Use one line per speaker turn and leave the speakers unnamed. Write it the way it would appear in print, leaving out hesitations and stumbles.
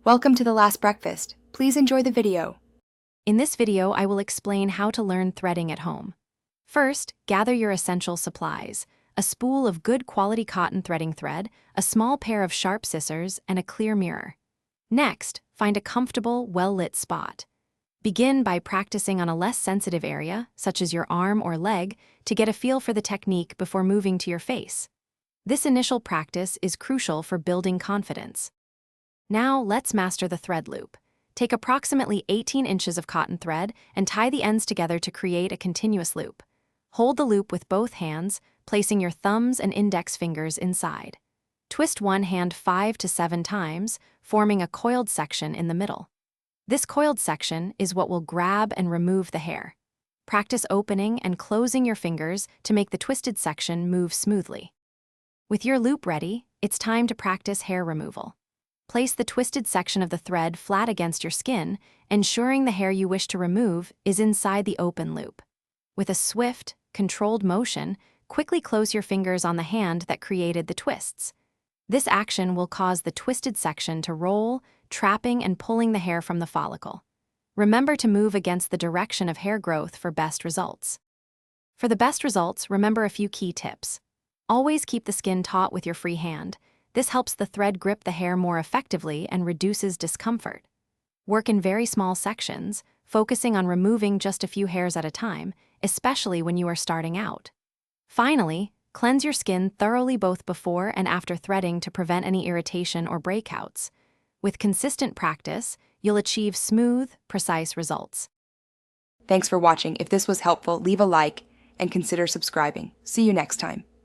Welcome to the last breakfast. Please enjoy the video.
In this video, I will explain how to learn threading at home. First, gather your essential supplies: a spool of good quality cotton threading thread, a small pair of sharp scissors, and a clear mirror. Next, find a comfortable, well-lit spot. Begin by practicing on a less sensitive area, such as your arm or leg, to get a feel for the technique before moving to your face. This initial practice is crucial for building confidence. Now, let's master the thread loop. Take approximately 18 inches of cotton thread and tie the ends together to create a continuous loop. Hold the loop with both hands, placing your thumbs and index fingers inside. Twist one hand 5 to 7 times, forming a coiled section in the middle. This coiled section is what will grab and remove the hair. Practice opening and closing your fingers to make the twisted section move smoothly. With your loop ready, it's time to practice hair removal. Place the twisted section of the thread flat against your skin, ensuring the hair you wish to remove is inside the open loop. With a swift, controlled motion, quickly close your fingers on the hand that created the twists. This action will cause the twisted section to roll, trapping and pulling the hair from the follicle. Remember to move against the direction of hair growth for best results. For the best results, remember a few key tips. Always keep the skin taut with your free hand. This helps the thread grip the hair more effectively and reduces discomfort. Work in very small sections, focusing on removing just a few hairs at a time, especially when you are starting out. Finally, cleanse your skin thoroughly both before and after threading to prevent any irritation or breakouts. With consistent practice, you'll achieve smooth, precise results.
Thanks for watching. If this was helpful, leave a like and consider subscribing. See you next time.